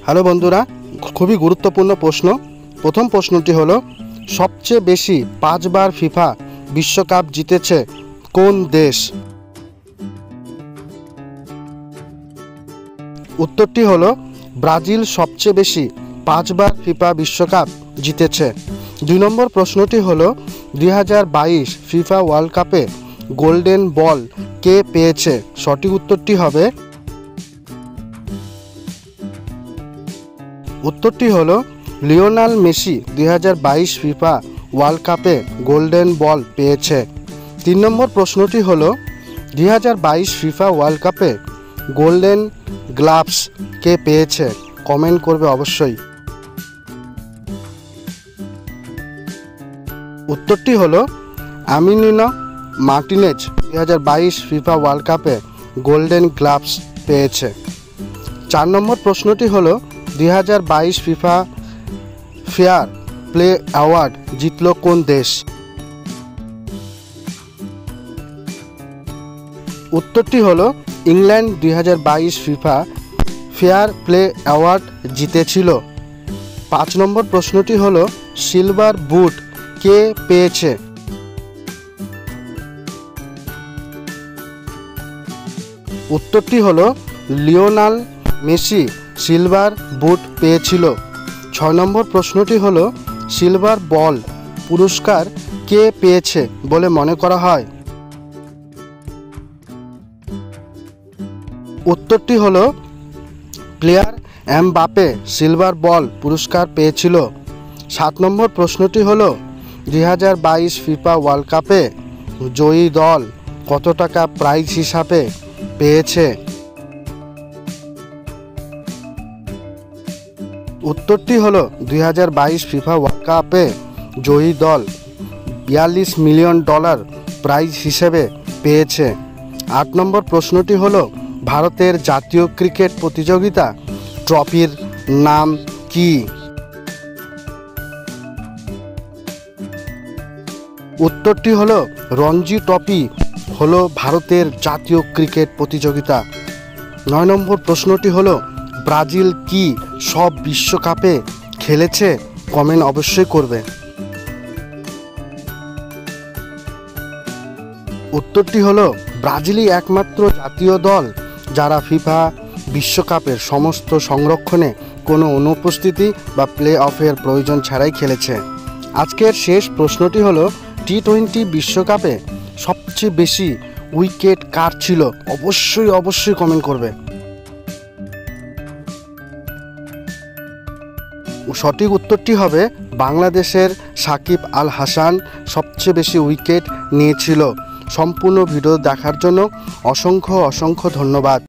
Hello বন্ধুরা, খুবই গুরুত্বপূর্ণ প্রশ্ন। প্রথম প্রশ্নটি হলো, সবচেয়ে বেশি 5 বার ফিফা বিশ্বকাপ জিতেছে কোন দেশ? উত্তরটি হলো ব্রাজিল সবচেয়ে বেশি 5 বার ফিফা বিশ্বকাপ জিতেছে। 2 নম্বর প্রশ্নটি হলো 2022 ফিফা ওয়ার্ল্ড কাপে গোল্ডেন বল কে পেয়েছে? সঠিক উত্তরটি হবে লিওনেল মেসি 2022 ফিফা ওয়ার্ল্ড কাপে গোল্ডেন বল পেয়েছে। 3 নম্বর প্রশ্নটি হলো 2022 ফিফা ওয়ার্ল্ড কাপে গোল্ডেন গ্লাভস কে পেয়েছে? কমেন্ট করবে অবশ্যই। উত্তরটি হলো এমিলিয়ানো মার্টিনেজ 2022 ফিফা ওয়ার্ল্ড কাপে গোল্ডেন গ্লাভস পেয়েছে। 4 নম্বর প্রশ্নটি হলো 2022 ফিফা ফেয়ার প্লে অ্যাওয়ার্ড জিতল কোন দেশ? উত্তরটি হলো England 2022 FIFA fair play award জিতেছিল। 5 নম্বর প্রশ্নটি হলো সিলভার বুট কে পেয়েছে? উত্তরটি হলো লিওনেল মেসি সিলভার বুট পেয়েছিল। 6 নম্বর প্রশ্নটি হলো সিলভার বল পুরস্কার কে পেয়েছে বলে মনে করা হয়? উত্তরটি হলো প্লেয়ার এমবাপে সিলভার বল পুরস্কার পেয়েছিল। 7 নম্বর প্রশ্নটি হলো 2022 ফিফা ওয়ার্ল্ড কাপে জয়ী দল কত টাকা প্রাইজ হিসাবে পেয়েছে? উত্তরটি হলো 2022 ফিফা ওয়ার্ল্ড কাপে জয়ী দল $42 মিলিয়ন প্রাইজ হিসেবে পেয়েছে। 8 নম্বর প্রশ্নটি হলো ভারতের জাতীয় ক্রিকেট প্রতিযোগিতা ট্রফির নাম কি? উত্তরটি হলো রঞ্জি ট্রফি হলো ভারতের জাতীয় ক্রিকেট প্রতিযোগিতা। 9 নম্বর প্রশ্নটি হলো ব্রাজিল কি সব বিশ্বকাপে খেলেছে? কমেন্ট অবশ্যই করবে। উত্তরটি হলো ব্রাজিলই একমাত্র জাতীয় দল যারা ফিফা বিশ্বকাপের সমস্ত সংরক্ষণে কোনো অনুপস্থিতি বা প্লে অফের প্রয়োজন ছাড়াই খেলেছে। আজকের শেষ প্রশ্নটি হলো টি-20 বিশ্বকাপে সবচেয়ে বেশি উইকেট কার ছিল? অবশ্যই কমেন্ট করবে। সঠিক উত্তরটি হবে বাংলাদেশের সাকিব আল হাসান সবচেয়ে বেশি উইকেট নিয়েছিল। সম্পূর্ণ ভিডিও দেখার জন্য অসংখ্য ধন্যবাদ।